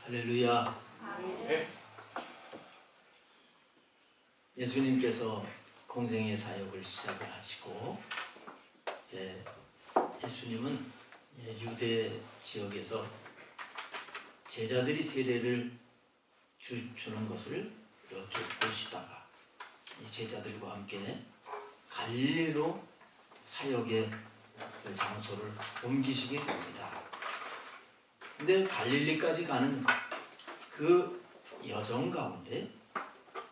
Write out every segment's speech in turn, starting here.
할렐루야. 네. 예수님께서 공생의 사역을 시작을 하시고 이제 예수님은 유대 지역에서 제자들이 세례를 주는 것을 이렇게 보시다가 이 제자들과 함께 갈릴리로 사역의 장소를 옮기시게 됩니다. 근데 갈릴리까지 가는 그 여정 가운데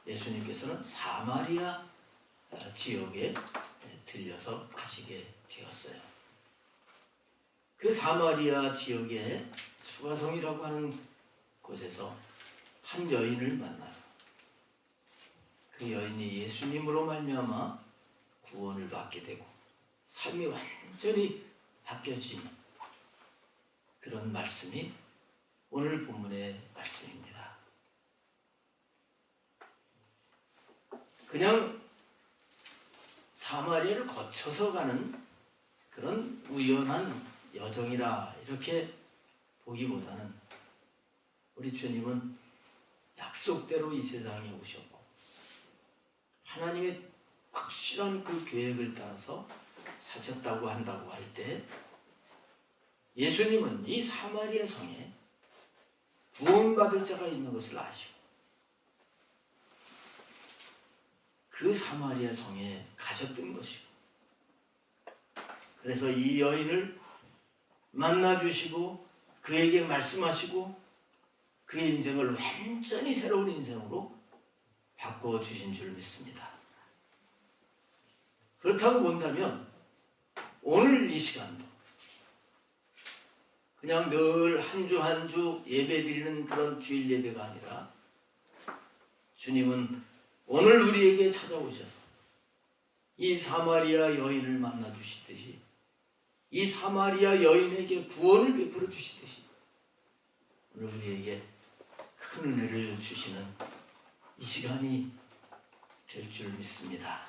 예수님께서는 사마리아 지역에 들려서 가시게 되었어요. 그 사마리아 지역의 수가성이라고 하는 곳에서 한 여인을 만나서 그 여인이 예수님으로 말미암아 구원을 받게 되고 삶이 완전히 바뀌어진 그런 말씀이 오늘 본문의 말씀입니다. 그냥 사마리아를 거쳐서 가는 그런 우연한 여정이라 이렇게 보기보다는 우리 주님은 약속대로 이 세상에 오셨고 하나님의 확실한 그 계획을 따라서 사셨다고 한다고 할 때 예수님은 이 사마리아 성에 구원받을 자가 있는 것을 아시고 그 사마리아 성에 가셨던 것이고 그래서 이 여인을 만나주시고 그에게 말씀하시고 그의 인생을 완전히 새로운 인생으로 바꿔주신 줄 믿습니다. 그렇다고 본다면 오늘 이 시간도 그냥 늘 한 주 한 주 예배 드리는 그런 주일 예배가 아니라 주님은 오늘 우리에게 찾아오셔서 이 사마리아 여인을 만나 주시듯이 이 사마리아 여인에게 구원을 베풀어 주시듯이 오늘 우리에게 큰 은혜를 주시는 이 시간이 될 줄 믿습니다.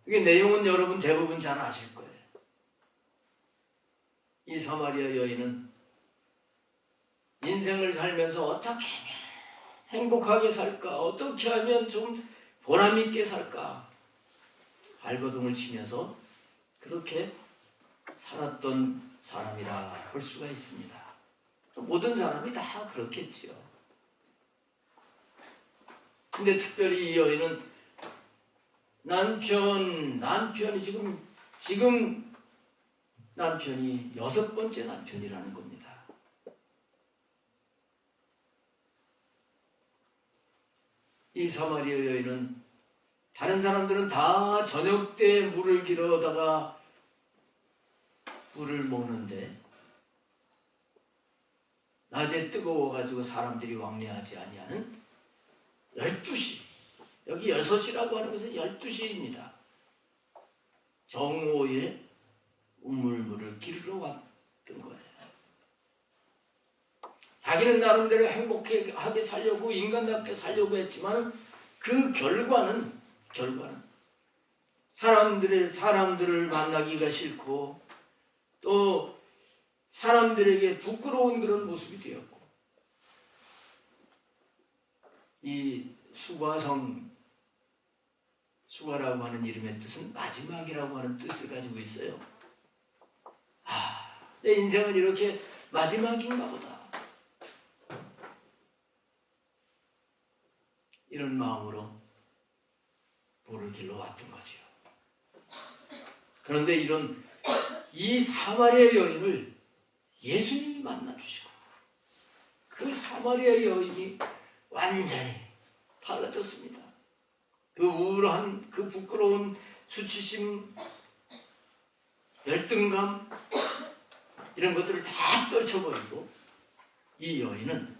이게 내용은 여러분 대부분 잘 아실 거예요. 이 사마리아 여인은 인생을 살면서 어떻게 하면 행복하게 살까? 어떻게 하면 좀 보람있게 살까? 발버둥을 치면서 그렇게 살았던 사람이라 볼 수가 있습니다. 모든 사람이 다 그렇겠지요. 근데 특별히 이 여인은 남편이 지금 남편이 6번째 남편이라는 겁니다. 이 사마리아 여인은 다른 사람들은 다 저녁 때 물을 길어다가 물을 먹는데 낮에 뜨거워가지고 사람들이 왕래하지 아니하는 12시 여기 6시라고 하는 것은 12시입니다. 정오에 우물물을 기르러 왔던 거예요. 자기는 나름대로 행복하게 살려고 인간답게 살려고 했지만 그 결과는 사람들을 만나기가 싫고 또 사람들에게 부끄러운 그런 모습이 되었고 이 수가라고 하는 이름의 뜻은 마지막이라고 하는 뜻을 가지고 있어요. 내 인생은 이렇게 마지막인가 보다. 이런 마음으로 물을 길러 왔던 거죠. 그런데 이 사마리아 여인을 예수님이 만나주시고 그 사마리아 여인이 완전히 달라졌습니다. 그 우울한, 그 부끄러운 수치심, 열등감 이런 것들을 다 떨쳐버리고 이 여인은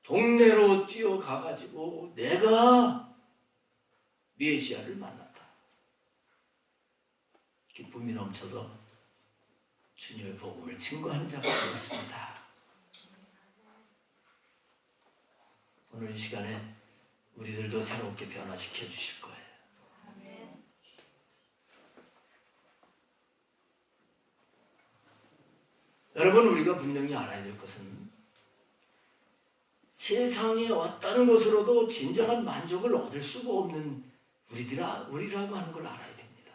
동네로 뛰어가가지고 내가 메시아를 만났다. 기쁨이 넘쳐서 주님의 복음을 증거하는 자가 되었습니다. 오늘 이 시간에 우리들도 새롭게 변화시켜 주실 거예요. 여러분, 우리가 분명히 알아야 될 것은 세상의 어떤 것으로도 진정한 만족을 얻을 수가 없는 우리라고 하는 걸 알아야 됩니다.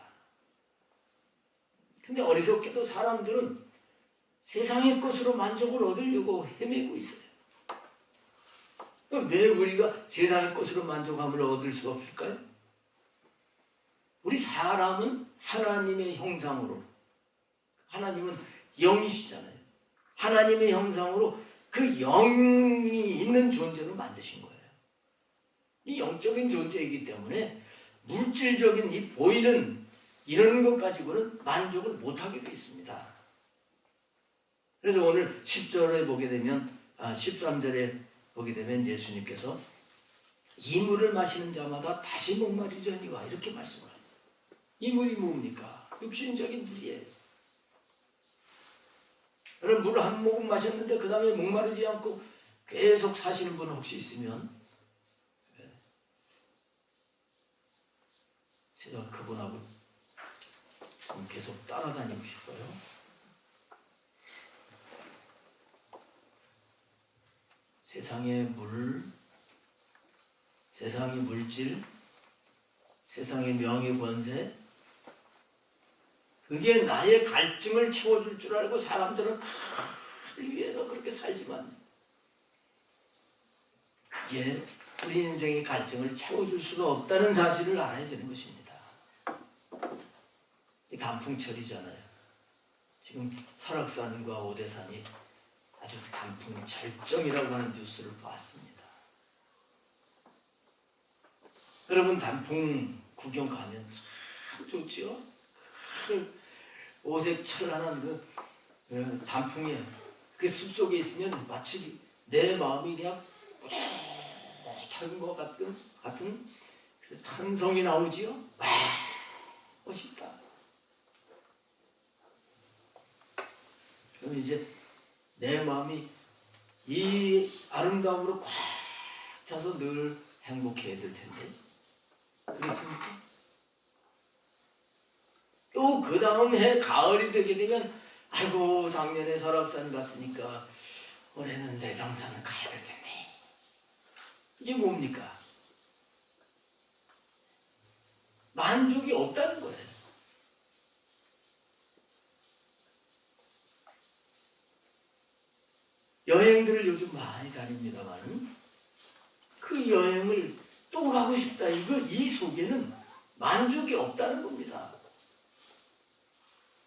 근데 어리석게도 사람들은 세상의 것으로 만족을 얻으려고 헤매고 있어요. 그럼 왜 우리가 세상의 것으로 만족함을 얻을 수 없을까요? 우리 사람은 하나님의 형상으로, 하나님은 영이시잖아요. 하나님의 형상으로 그 영이 있는 존재로 만드신 거예요. 이 영적인 존재이기 때문에 물질적인 이 보이는 이런 것 가지고는 만족을 못하게 되어 있습니다. 그래서 오늘 10절에 보게 되면 13절에 보게 되면 예수님께서 이 물을 마시는 자마다 다시 목마르려니와 이렇게 말씀을 합니다. 이 물이 뭡니까? 육신적인 물이에요. 여러분, 물 한 모금 마셨는데 그 다음에 목마르지 않고 계속 사시는 분 혹시 있으면 제가 그분하고 좀 계속 따라다니고 싶어요. 세상의 물, 세상의 물질, 세상의 명예 권세, 그게 나의 갈증을 채워줄 줄 알고 사람들은 그걸 위해서 그렇게 살지만 그게 우리 인생의 갈증을 채워줄 수가 없다는 사실을 알아야 되는 것입니다. 이 단풍철이잖아요. 지금 설악산과 오대산이 아주 단풍 절정이라고 하는 뉴스를 봤습니다. 여러분, 단풍 구경 가면 참 좋지요? 오색 철란한 그 단풍에 그 숲속에 있으면 마치 내 마음이 그냥 뿌듯한 것 같은 그 탄성이 나오지요? 와, 멋있다. 그럼 이제 내 마음이 이 아름다움으로 꽉 차서 늘 행복해야 될 텐데 그렇습니까? 또 그 다음 해 가을이 되게 되면 아이고 작년에 설악산 갔으니까 올해는 내장산을 가야 될 텐데 이게 뭡니까? 만족이 없다는 거예요. 여행들을 요즘 많이 다닙니다만 그 여행을 또 가고 싶다, 이 속에는 만족이 없다는 겁니다.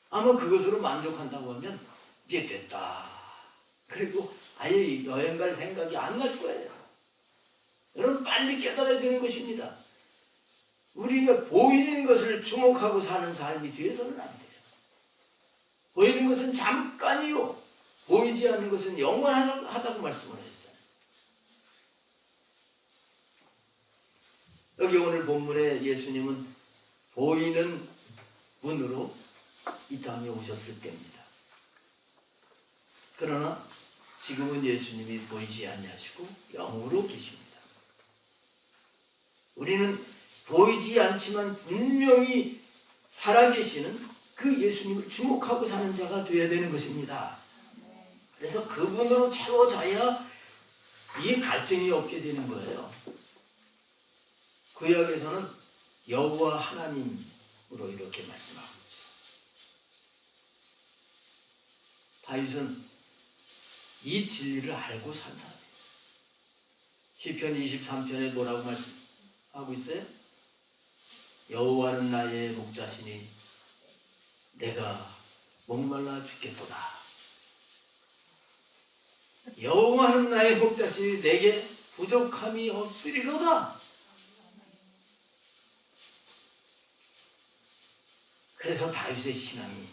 아마 그것으로 만족한다고 하면 이제 됐다, 그리고 아예 여행 갈 생각이 안 날 거예요. 여러분, 빨리 깨달아야 되는 것입니다. 우리가 보이는 것을 주목하고 사는 삶이 되어서는 안 돼요. 보이는 것은 잠깐이요, 보이지 않는 것은 영원하다고 말씀을 하셨잖아요. 여기 오늘 본문에 예수님은 보이는 분으로 이 땅에 오셨을 때입니다. 그러나 지금은 예수님이 보이지 아니하시고 영으로 계십니다. 우리는 보이지 않지만 분명히 살아계시는 그 예수님을 주목하고 사는 자가 되어야 되는 것입니다. 그래서 그분으로 채워져야 이 갈증이 없게 되는 거예요. 구약에서는 여호와 하나님으로 이렇게 말씀하고 있죠. 다윗은 이 진리를 알고 산 사람이에요. 시편 23편에 뭐라고 말씀하고 있어요? 여호와는 나의 목자시니 내가 목말라 죽겠도다. 여호와는 나의 목자시니 내게 부족함이 없으리로다. 그래서 다윗의 신앙이,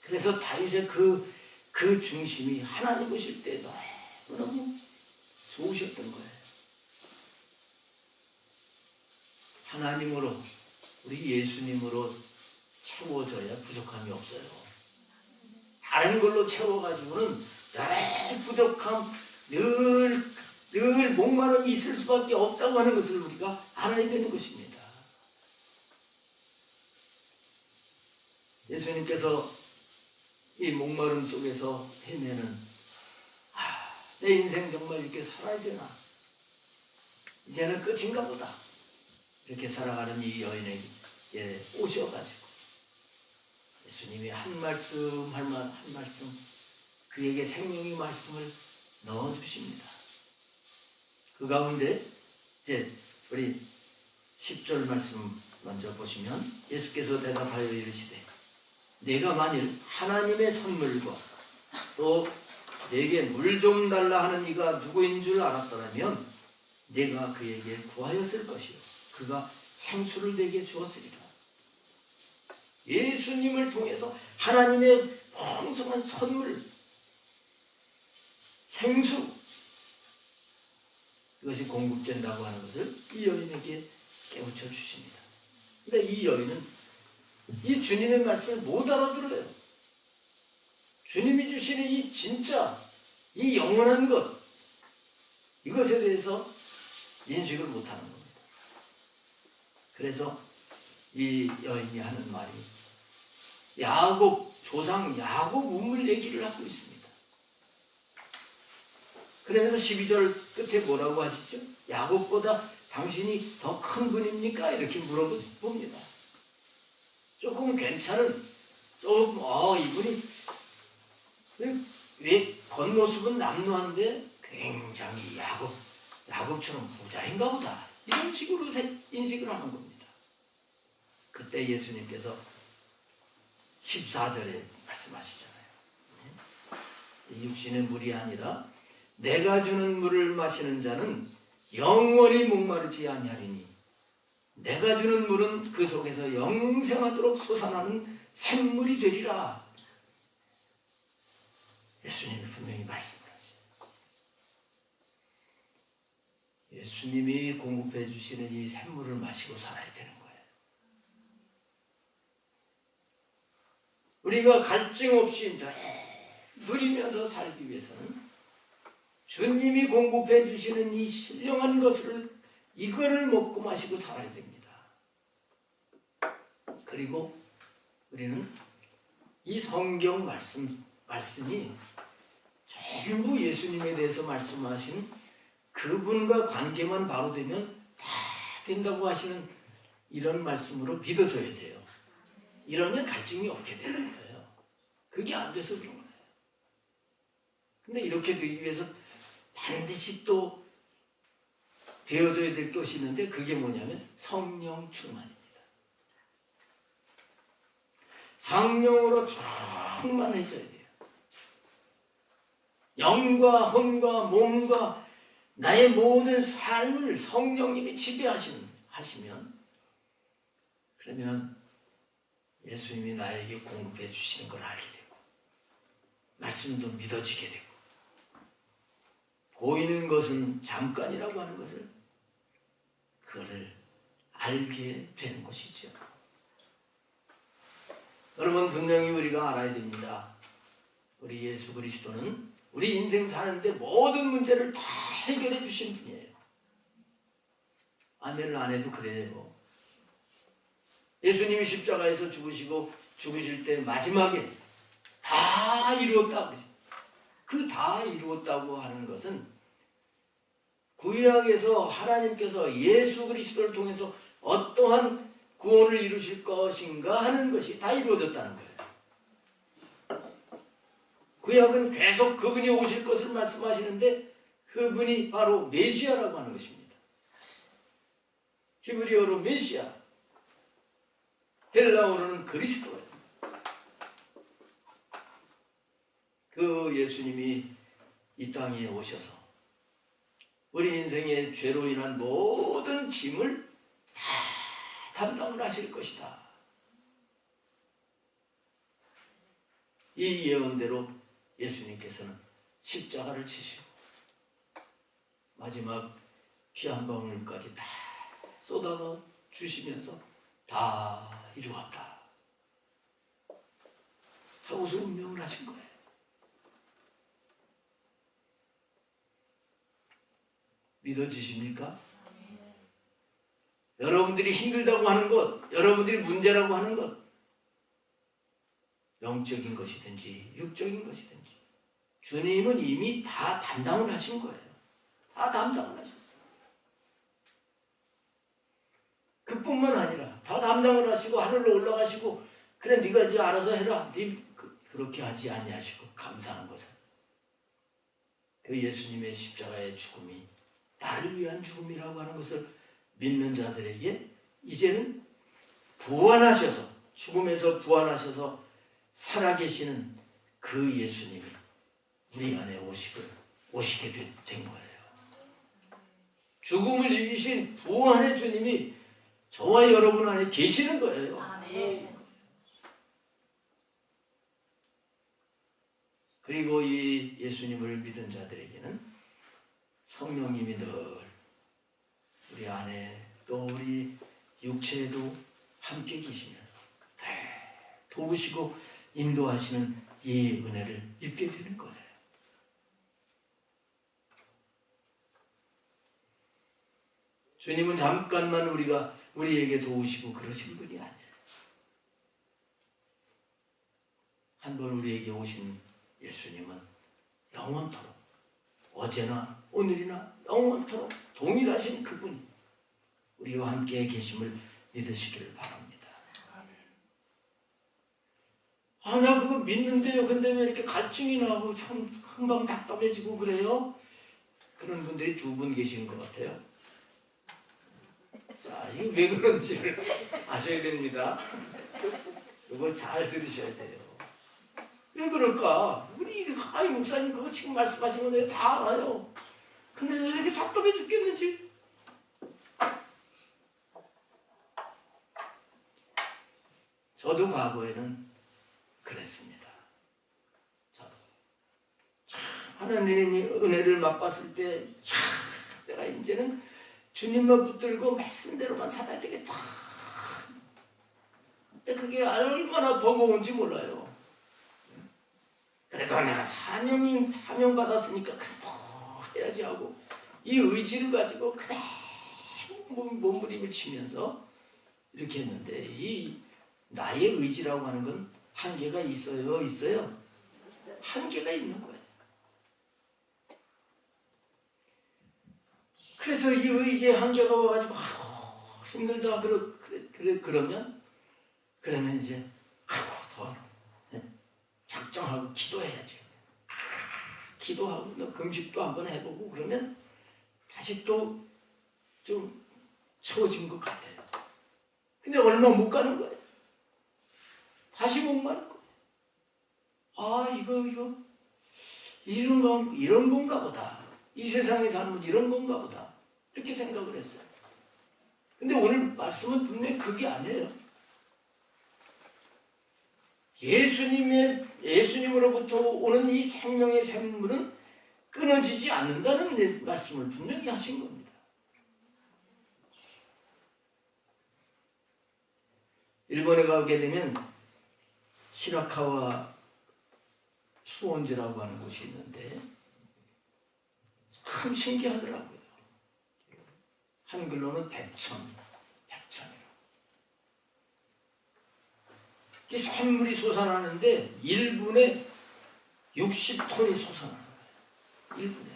그래서 다윗의 그 중심이 하나님 보실 때 너무 좋으셨던 거예요. 하나님으로, 우리 예수님으로 채워져야 부족함이 없어요. 다른 걸로 채워가지고는 늘 부족함, 늘 목마름이 있을 수밖에 없다고 하는 것을 우리가 알아야 되는 것입니다. 예수님께서 이 목마름 속에서 헤매는 내 인생 정말 이렇게 살아야 되나? 이제는 끝인가 보다. 이렇게 살아가는 이 여인에게 오셔가지고 예수님이 한 말씀 한 말씀 그에게 생명의 말씀을 넣어주십니다. 그 가운데 이제 우리 10절 말씀 먼저 보시면 예수께서 대답하여 이르시되 내가 만일 하나님의 선물과 또 내게 물 좀 달라 하는 이가 누구인 줄 알았더라면 내가 그에게 구하였을 것이요 그가 생수를 내게 주었으리라. 예수님을 통해서 하나님의 풍성한 선물 생수 이것이 공급된다고 하는 것을 이 여인에게 깨우쳐 주십니다. 근데 이 여인은 이 주님의 말씀을 못 알아들어요. 주님이 주시는 이 진짜 이 영원한 것 이것에 대해서 인식을 못하는 겁니다. 그래서 이 여인이 하는 말이 야곱 조상 야곱 우물 얘기를 하고 있습니다. 그러면서 12절 끝에 뭐라고 하시죠? 야곱보다 당신이 더 큰 분입니까? 이렇게 물어봅니다. 조금 괜찮은 좀 이분이 왜 겉모습은 남루한데 굉장히 야곱처럼 부자인가 보다 이런 식으로 인식을 하는 겁니다. 그때 예수님께서 14절에 말씀하시잖아요. 육신의 물이 아니라 내가 주는 물을 마시는 자는 영원히 목마르지 아니하리니 내가 주는 물은 그 속에서 영생하도록 솟아나는 샘물이 되리라. 예수님이 분명히 말씀을 하죠. 예수님이 공급해 주시는 이 샘물을 마시고 살아야 되는 거예요. 우리가 갈증 없이 누리면서 살기 위해서는 주님이 공급해 주시는 이 신령한 것을 이거를 먹고 마시고 살아야 됩니다. 그리고 우리는 이 성경 말씀이 전부 예수님에 대해서 말씀하신 그분과 관계만 바로 되면 다 된다고 하시는 이런 말씀으로 믿어줘야 돼요. 이러면 갈증이 없게 되는 거예요. 그게 안 돼서 그런 거예요. 근데 이렇게 되기 위해서 반드시 또 되어줘야 될 것이 있는데 그게 뭐냐면 성령 충만입니다. 성령으로 충만해져야 돼요. 영과 혼과 몸과 나의 모든 삶을 성령님이 지배하시면 그러면 예수님이 나에게 공급해 주시는 걸 알게 되고 말씀도 믿어지게 되고 보이는 것은 잠깐이라고 하는 것을 그거를 알게 되는 것이죠. 여러분 분명히 우리가 알아야 됩니다. 우리 예수 그리스도는 우리 인생 사는데 모든 문제를 다 해결해 주신 분이에요. 아멘을 안 해도 그래요. 예수님이 십자가에서 죽으시고 죽으실 때 마지막에 다 이루었다고 그 다 이루었다고 하는 것은 구약에서 하나님께서 예수 그리스도를 통해서 어떠한 구원을 이루실 것인가 하는 것이 다 이루어졌다는 거예요. 구약은 계속 그분이 오실 것을 말씀하시는데 그분이 바로 메시아라고 하는 것입니다. 히브리어로 메시아, 헬라어로는 그리스도예요. 그 예수님이 이 땅에 오셔서 우리 인생의 죄로 인한 모든 짐을 다 담당을 하실 것이다. 이 예언대로 예수님께서는 십자가를 치시고 마지막 피 한 방울까지 다 쏟아서 주시면서 다 이루었다 하고서 운명을 하신 거예요. 믿어지십니까? 여러분들이 힘들다고 하는 것, 여러분들이 문제라고 하는 것, 영적인 것이든지 육적인 것이든지 주님은 이미 다 담당을 하신 거예요. 다 담당을 하셨어요. 그뿐만 아니라 다 담당을 하시고 하늘로 올라가시고 그래 네가 이제 알아서 해라. 그렇게 하지 아니하시고 감사한 것은 그 예수님의 십자가의 죽음이 나를 위한 죽음이라고 하는 것을 믿는 자들에게 이제는 부활하셔서 죽음에서 부활하셔서 살아계시는 그 예수님이 우리 안에 오시게 된 거예요. 죽음을 이기신 부활의 주님이 저와 여러분 안에 계시는 거예요. 아멘. 그리고 이 예수님을 믿은 자들에게는 성령님이 늘 우리 안에 또 우리 육체에도 함께 계시면서 도우시고 인도하시는 이 은혜를 입게 되는 거예요. 주님은 잠깐만 우리에게 도우시고 그러신 분이 아니에요. 한번 우리에게 오신 예수님은 영원토록 어제나 오늘이나 영원토록 동일하신 그분이 우리와 함께 계심을 믿으시기를 바랍니다. 나 그거 믿는데요. 근데 왜 이렇게 갈증이 나고 참 금방 답답해지고 그래요? 그런 분들이 두 분 계시는 것 같아요. 자, 이게 왜 그런지를 아셔야 됩니다. 이거 잘 들으셔야 돼요. 왜 그럴까? 우리 목사님 그거 지금 말씀하신 거 내가 다 알아요. 근데 왜 이렇게 답답해 죽겠는지. 저도 과거에는 그랬습니다. 저도 하나님의 은혜를 맛봤을 때 내가 이제는 주님만 붙들고 말씀대로만 살아야 되겠다. 근데 그게 얼마나 버거운지 몰라요. 그래도 내가 사명 받았으니까 그래도 해야지 하고 이 의지를 가지고 그래 몸부림을 치면서 이렇게 했는데 이 나의 의지라고 하는 건 한계가 있어요? 한계가 있는 거예요. 그래서 이 의지의 한계가 와가지고 힘들다 그러면 이제 더 작정하고 기도해야지. 기도하고 금식도 한번 해보고 그러면 다시 또 좀 채워진 것 같아요. 근데 얼마 못 가는 거예요. 다시 못 가는 거예요. 이거 이런 건가 보다. 이 세상에 사는 건 이런 건가 보다. 이렇게 생각을 했어요. 근데 오늘 말씀은 분명히 그게 아니에요. 예수님으로부터 오는 이 생명의 샘물은 끊어지지 않는다는 말씀을 분명히 하신 겁니다. 일본에 가게 되면 시라카와 수원지라고 하는 곳이 있는데 참 신기하더라고요. 한글로는 백천이라고. 이 샘물이 솟아나는데 1분에 60톤이 솟아나는 거예요. 1분에.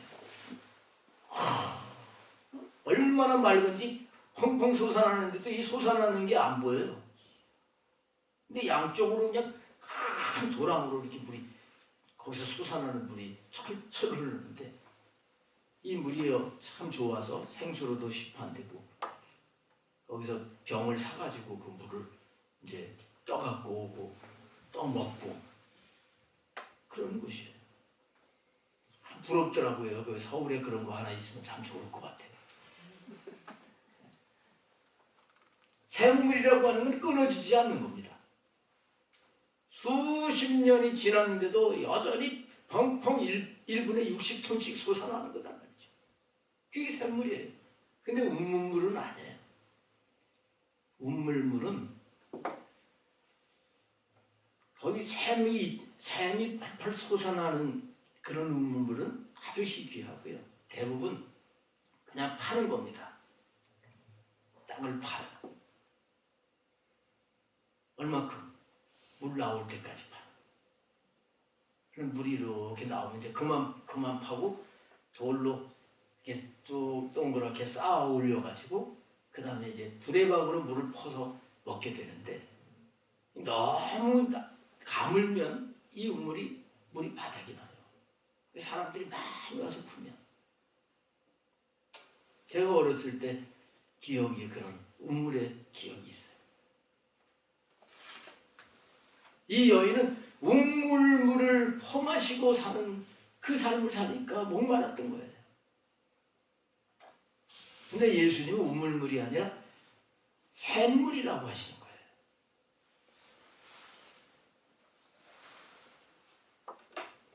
얼마나 맑은지 펑펑 솟아나는데도 이 솟아나는 게 안 보여요. 근데 양쪽으로 그냥 큰 도랑으로 이렇게 물이 거기서 솟아나는 물이 철철 흐르는데 이 물이요 참 좋아서 생수로도 시판되고 거기서 병을 사가지고 그 물을 이제 떠갖고 오고 떠먹고 그런 곳이에요. 부럽더라고요. 그 서울에 그런 거 하나 있으면 참 좋을 것 같아요. 샘물이라고 하는 건 끊어지지 않는 겁니다. 수십 년이 지났는데도 여전히 펑펑 1분에 60톤씩 솟아나는 거단 말이죠. 그게 샘물이에요. 근데 운물은 아니에요. 운물물은 거기 샘이 펄펄 솟아나는 그런 운물물은 아주 희귀하고요. 대부분 그냥 파는 겁니다. 땅을 파요. 얼마큼? 물 나올 때까지 파요. 그럼 물이 이렇게 나오면 이제 그만 파고 돌로 이렇게 쭉 동그랗게 쌓아 올려가지고 그 다음에 이제 두레박으로 물을 퍼서 먹게 되는데 너무 가물면 이 물이 바닥이 나요. 사람들이 많이 와서 풀면 제가 어렸을 때 기억이 그런 우물의 기억이 있어요. 이 여인은 우물물을 퍼마시고 사는 그 삶을 사니까 목말랐던 거예요. 근데 예수님은 우물물이 아니라 샘물이라고 하시는 거예요.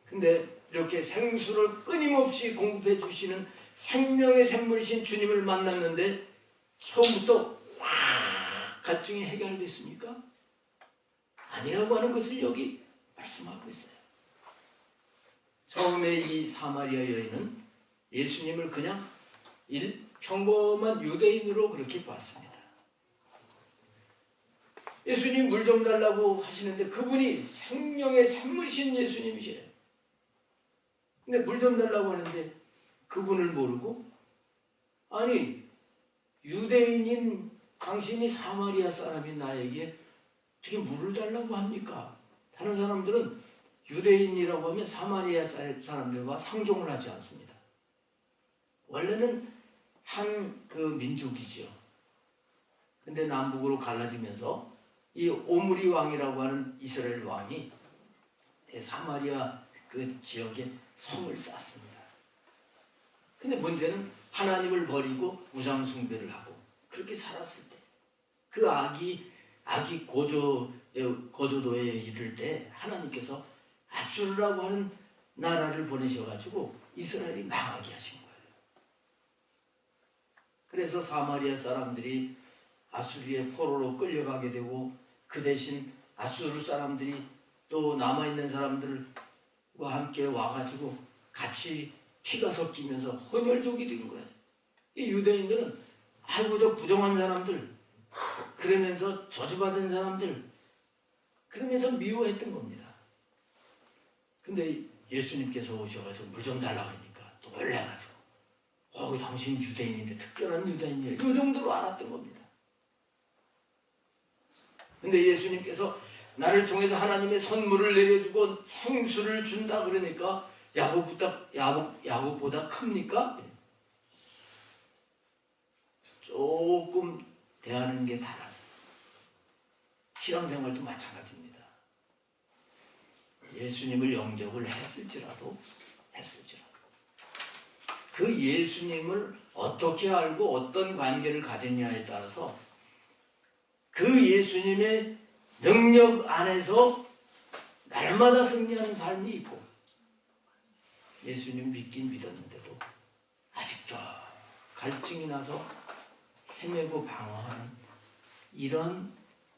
근데 이렇게 생수를 끊임없이 공급해 주시는 생명의 샘물이신 주님을 만났는데 처음부터 갈증이 해결됐습니까? 아니라고 하는 것을 여기 말씀하고 있어요. 처음에 이 사마리아 여인은 예수님을 그냥 평범한 유대인으로 그렇게 봤습니다. 예수님 물 좀 달라고 하시는데 그분이 생명의 샘물이신 예수님이시래요. 근데 물 좀 달라고 하는데 그분을 모르고 아니 유대인인 당신이 사마리아 사람인 나에게 어떻게 물을 달라고 합니까? 다른 사람들은 유대인이라고 하면 사마리아 사람들과 상종을 하지 않습니다. 원래는 한 그 민족이죠. 근데 남북으로 갈라지면서 이 오므리 왕이라고 하는 이스라엘 왕이 사마리아 그 지역에 성을 쌓습니다. 근데 문제는 하나님을 버리고 우상 숭배를 하고 그렇게 살았을 때 그 악이 고조도에 이를 때 하나님께서 아수르라고 하는 나라를 보내셔가지고 이스라엘이 망하게 하신 거예요. 그래서 사마리아 사람들이 아수르의 포로로 끌려가게 되고 그 대신 아수르 사람들이 또 남아있는 사람들과 함께 와가지고 같이 피가 섞이면서 혼혈족이 된 거예요. 이 유대인들은 아이고 저 부정한 사람들 그러면서 저주받은 사람들 그러면서 미워했던 겁니다. 근데 예수님께서 오셔가지고 물 좀 달라고 하니까 놀래가지고 당신 유대인인데 특별한 유대인이에요. 이 정도로 알았던 겁니다. 근데 예수님께서 나를 통해서 하나님의 선물을 내려주고 생수를 준다 그러니까 야곱보다 큽니까? 조금 대하는 게 달랐어요. 신앙생활도 마찬가지입니다. 예수님을 영접을 했을지라도 그 예수님을 어떻게 알고 어떤 관계를 가졌냐에 따라서 그 예수님의 능력 안에서 날마다 승리하는 삶이 있고 예수님 믿긴 믿었는데도 아직도 갈증이 나서 헤매고 방황하는 이런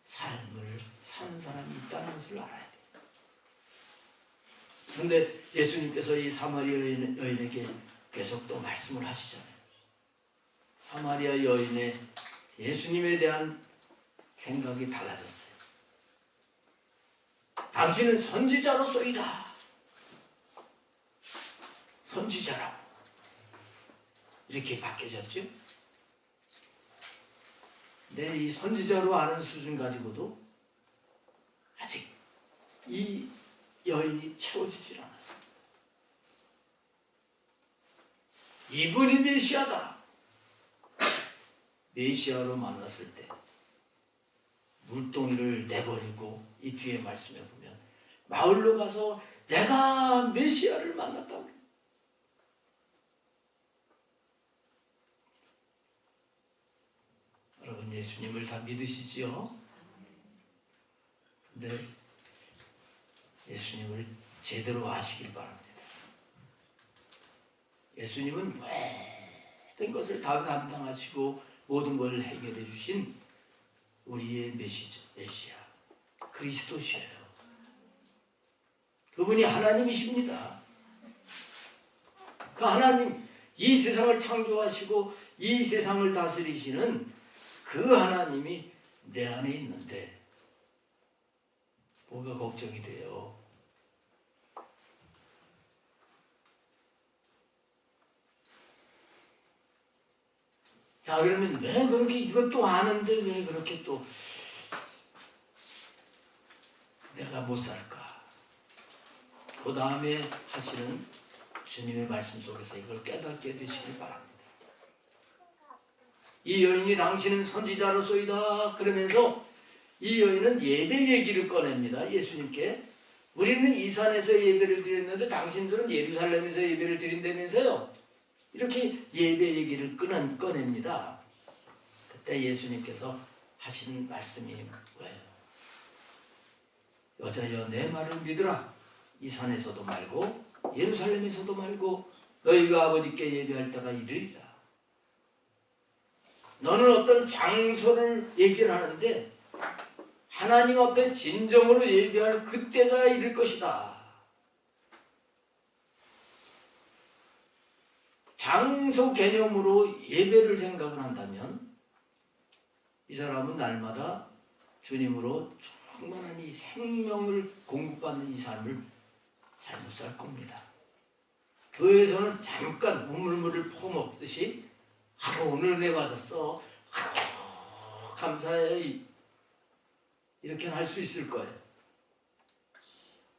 삶을 사는 사람이 있다는 것을 알아야 돼요. 그런데 예수님께서 이 사마리아 여인에게 계속 또 말씀을 하시잖아요. 사마리아 여인의 예수님에 대한 생각이 달라졌어요. 당신은 선지자로서이다. 선지자라고 이렇게 바뀌어졌죠. 근데 이 선지자로 아는 수준 가지고도 아직 이 여인이 채워지질 않았어요. 이분이 메시아다. 메시아로 만났을 때 물동이를 내버리고 이 뒤에 말씀해 보면 마을로 가서 내가 메시아를 만났다고. 여러분 예수님을 다 믿으시지요? 근데 예수님을 제대로 아시길 바랍니다. 예수님은 모든 것을 다 담당하시고 모든 걸 해결해 주신 우리의 메시아 그리스도시예요. 그분이 하나님이십니다. 그 하나님, 이 세상을 창조하시고 이 세상을 다스리시는 그 하나님이 내 안에 있는데 뭐가 걱정이 돼요? 자, 그러면 왜 그렇게 이것도 아는데 왜 그렇게 또 내가 못 살까? 그 다음에 하시는 주님의 말씀 속에서 이걸 깨닫게 되시길 바랍니다. 이 여인이 당신은 선지자로소이다 그러면서 이 여인은 예배 얘기를 꺼냅니다. 예수님께. 우리는 이 산에서 예배를 드렸는데 당신들은 예루살렘에서 예배를 드린다면서요. 이렇게 예배 얘기를 꺼냅니다. 그때 예수님께서 하신 말씀이 뭐예요? 여자여 내 말을 믿으라. 이 산에서도 말고 예루살렘에서도 말고 너희가 아버지께 예배할 때가 이르리라. 너는 어떤 장소를 얘기를 하는데 하나님 앞에 진정으로 예배할 그때가 이를 것이다. 장소 개념으로 예배를 생각을 한다면 이 사람은 날마다 주님으로 충만한 이 생명을 공급받는 이 삶을 잘 못 살 겁니다. 교회에서는 잠깐 우물물을 퍼먹듯이 하루 오늘 은혜 받았어. 하루 감사해. 이렇게는 할 수 있을 거예요.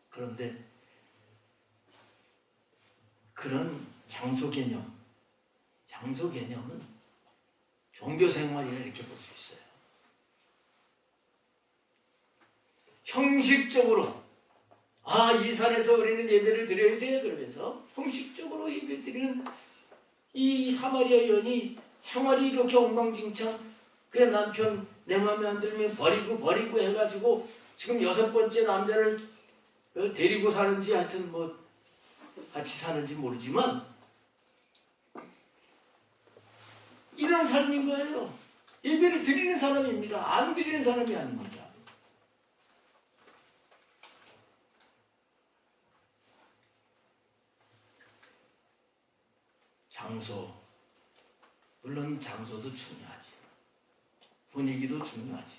그런데 그런 장소 개념은 종교 생활이라 이렇게 볼 수 있어요. 형식적으로 이 산에서 우리는 예배를 드려야 돼 그러면서 형식적으로 예배 드리는 이 사마리아 여인이 생활이 이렇게 엉망진창 그냥 남편 내 마음에 안 들면 버리고 해가지고 지금 6번째 남자를 데리고 사는지 하여튼 뭐 같이 사는지 모르지만 이런 삶인 거예요. 예배를 드리는 사람입니다. 안 드리는 사람이 아닙니다. 장소, 물론 장소도 중요하지. 분위기도 중요하지.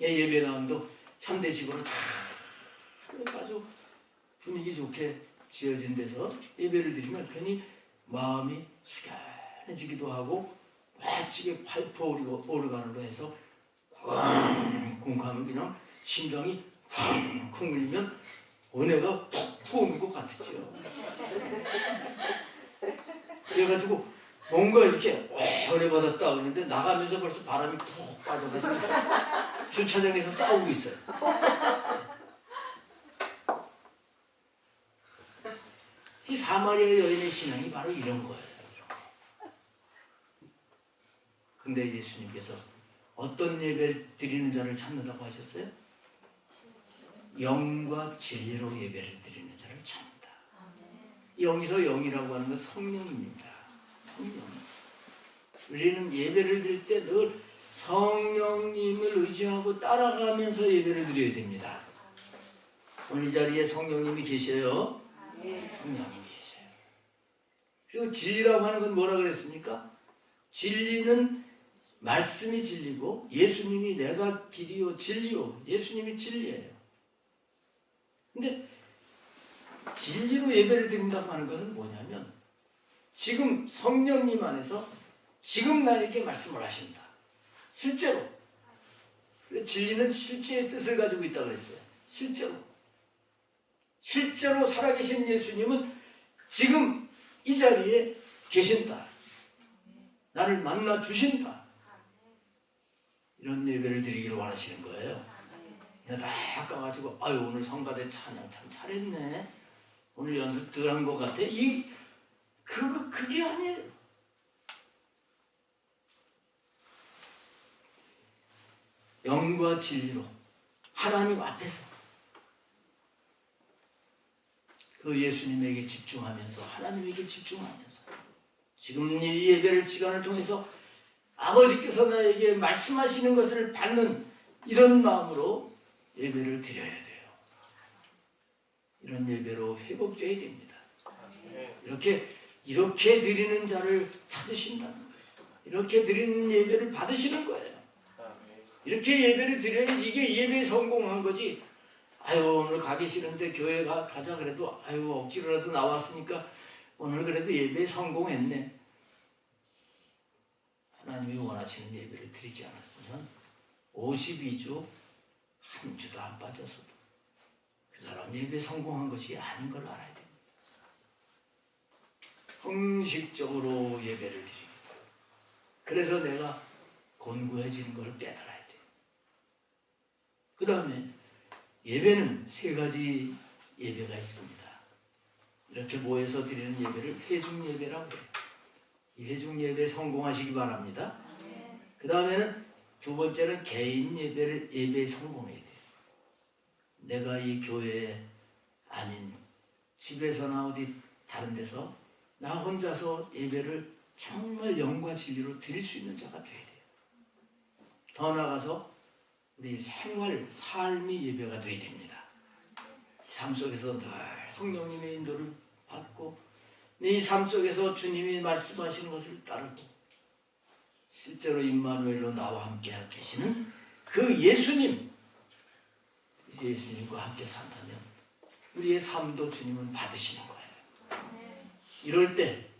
예배당도 현대식으로 잘 아주 분위기 좋게 지어진 데서 예배를 드리면 괜히 마음이 숙연해지기도 하고 멋지게 파이프 오르간으로 해서 쿵쿵 하면 그냥 심장이 쿵쿵 울리면 은혜가 푹푹 오는 것 같죠. 그래가지고 뭔가 이렇게 은혜 받았다 그러는데 나가면서 벌써 바람이 푹 빠져가지고 주차장에서 싸우고 있어요. 이 사마리아 여인의 신앙이 바로 이런 거예요. 근데 예수님께서 어떤 예배를 드리는 자를 찾는다고 하셨어요? 영과 진리로 예배를 드리는 자를 찾는다. 여기서 영이라고 하는 건 성령입니다. 성령. 우리는 예배를 드릴 때 늘 성령님을 의지하고 따라가면서 예배를 드려야 됩니다. 오늘 이 자리에 성령님이 계셔요. 성령님이 계셔요. 그리고 진리라고 하는 건 뭐라 그랬습니까? 진리는 말씀이 진리고 예수님이 내가 길이요 진리요. 예수님이 진리예요. 근데 진리로 예배를 드린다고 하는 것은 뭐냐면 지금 성령님 안에서 지금 나에게 말씀을 하신다. 실제로. 진리는 실제의 뜻을 가지고 있다고 그랬어요. 실제로 살아계신 예수님은 지금 이 자리에 계신다. 나를 만나 주신다. 이런 예배를 드리기를 원하시는 거예요. 다 가가지고 오늘 성가대 찬양 참 잘했네. 오늘 연습 덜 한 것 같아. 그게 아니에요. 영과 진리로 하나님 앞에서 그 예수님에게 집중하면서 하나님에게 집중하면서 지금 이 예배를 시간을 통해서 아버지께서 나에게 말씀하시는 것을 받는 이런 마음으로 예배를 드려야 돼요. 이런 예배로 회복돼야 됩니다. 이렇게 드리는 자를 찾으신다는 거예요. 이렇게 드리는 예배를 받으시는 거예요. 이렇게 예배를 드려야 이게 예배에 성공한 거지. 오늘 가기 싫은데 교회 가자 그래도 억지로라도 나왔으니까 오늘 그래도 예배에 성공했네. 하나님이 원하시는 예배를 드리지 않았으면 52주 한 주도 안 빠져서도 그 사람 예배 성공한 것이 아닌 걸 알아야 됩니다. 형식적으로 예배를 드립니다. 그래서 내가 곤고해지는 걸 깨달아야 돼요. 그 다음에 예배는 세 가지 예배가 있습니다. 이렇게 모여서 드리는 예배를 회중 예배라고 해요. 이 회중 예배 성공하시기 바랍니다. 그 다음에는 두 번째는 개인 예배에 성공해야 돼요. 내가 이 교회에 아닌 집에서나 어디 다른 데서 나 혼자서 예배를 정말 영과 진리로 드릴 수 있는 자가 돼야 돼요. 더 나아가서 우리 생활, 삶이 예배가 돼야 됩니다. 삶 속에서 늘 성령님의 인도를 받고 네 삶 속에서 주님이 말씀하시는 것을 따르고 실제로 임마누엘로 나와 함께 계시는 그 예수님, 이제 예수님과 함께 산다면 우리의 삶도 주님은 받으시는 거예요. 이럴 때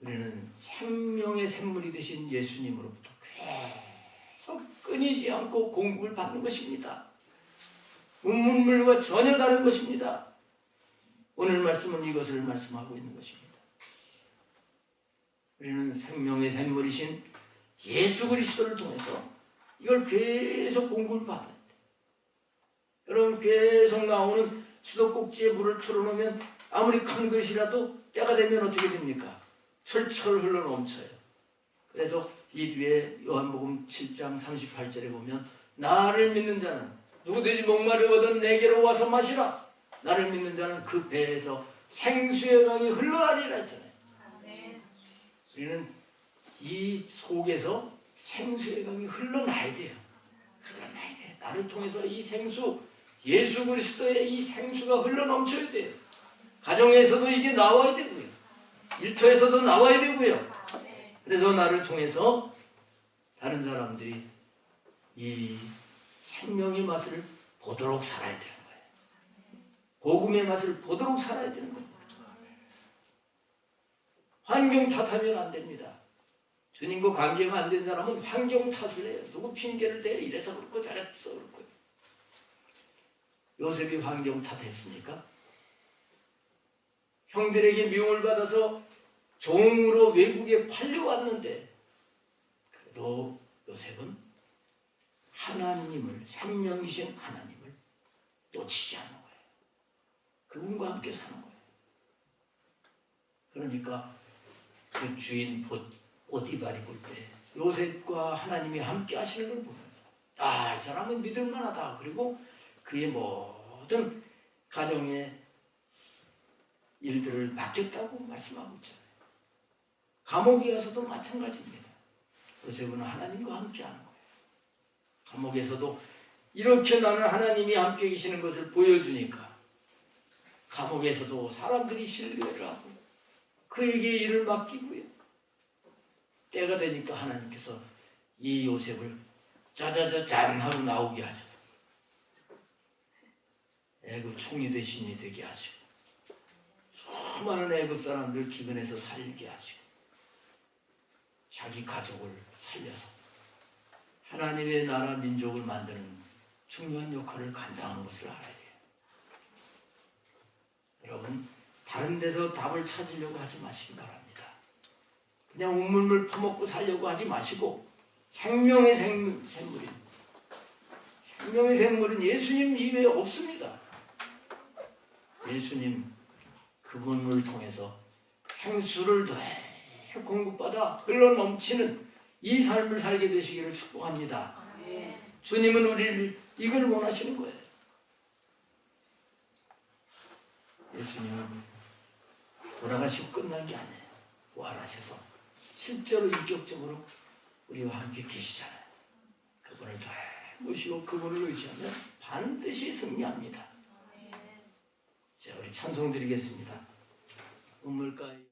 우리는 생명의 샘물이 되신 예수님으로부터 계속 끊이지 않고 공급을 받는 것입니다. 문물과 전혀 다른 것입니다. 오늘 말씀은 이것을 말씀하고 있는 것입니다. 우리는 생명의 샘물이신 예수 그리스도를 통해서 이걸 계속 공급을 받아야 돼요. 여러분, 계속 나오는 수도꼭지에 물을 틀어놓으면 아무리 큰 것이라도 때가 되면 어떻게 됩니까? 철철 흘러 넘쳐요. 그래서 이 뒤에 요한복음 7장 38절에 보면 나를 믿는 자는 누구든지 목마르거든 내게로 와서 마시라. 나를 믿는 자는 그 배에서 생수의 강이 흘러나리라 했잖아요. 우리는 이 속에서 생수의 강이 흘러나야 돼요. 흘러나야 돼요. 나를 통해서 이 생수, 예수 그리스도의 이 생수가 흘러넘쳐야 돼요. 가정에서도 이게 나와야 되고요. 일터에서도 나와야 되고요. 그래서 나를 통해서 다른 사람들이 이 생명의 맛을 보도록 살아야 되는 거예요. 복음의 맛을 보도록 살아야 되는 겁니다. 환경 탓하면 안 됩니다. 주님과 관계가 안 된 사람은 환경 탓을 해요. 누구 핑계를 대요. 이래서 그렇고 저래서 그렇고. 요셉이 환경 탓했습니까? 형들에게 미움을 받아서 종으로 외국에 팔려왔는데 그래도 요셉은 하나님을, 생명이신 하나님을 놓치지 않는 거예요. 그분과 함께 사는 거예요. 그러니까 그 주인 보디발이 볼 때 요셉과 하나님이 함께 하시는 걸 보면서 이 사람은 믿을 만하다. 그리고 그의 모든 가정의 일들을 맡겼다고 말씀하고 있잖아요. 감옥에 가서도 마찬가지입니다. 요셉은 하나님과 함께 하는 거예요. 감옥에서도 이렇게 나는 하나님이 함께 계시는 것을 보여주니까 감옥에서도 사람들이 신뢰를 하고 그에게 일을 맡기고요. 때가 되니까 하나님께서 이 요셉을 짜자자잔 하고 나오게 하셔서 애굽 총리 대신이 되게 하시고 수많은 애굽 사람들 기근해서 살게 하시고 자기 가족을 살려서 하나님의 나라 민족을 만드는 중요한 역할을 감당하는 것을 알아야 돼요. 여러분, 다른 데서 답을 찾으려고 하지 마시기 바랍니다. 그냥 우물물 퍼먹고 살려고 하지 마시고 생명의 샘물인 생명의 샘물은 예수님 이외에 없습니다. 예수님 그분을 통해서 생수를 늘 공급받아 흘러넘치는 이 삶을 살게 되시기를 축복합니다. 주님은 우리를 이걸 원하시는 거예요. 예수님은 돌아가시고 끝난 게 아니에요. 부활하셔서 실제로 인격적으로 우리와 함께 계시잖아요. 그분을 잘 모시고 그분을 의지하면 반드시 승리합니다. 자, 우리 찬송 드리겠습니다. 우물가에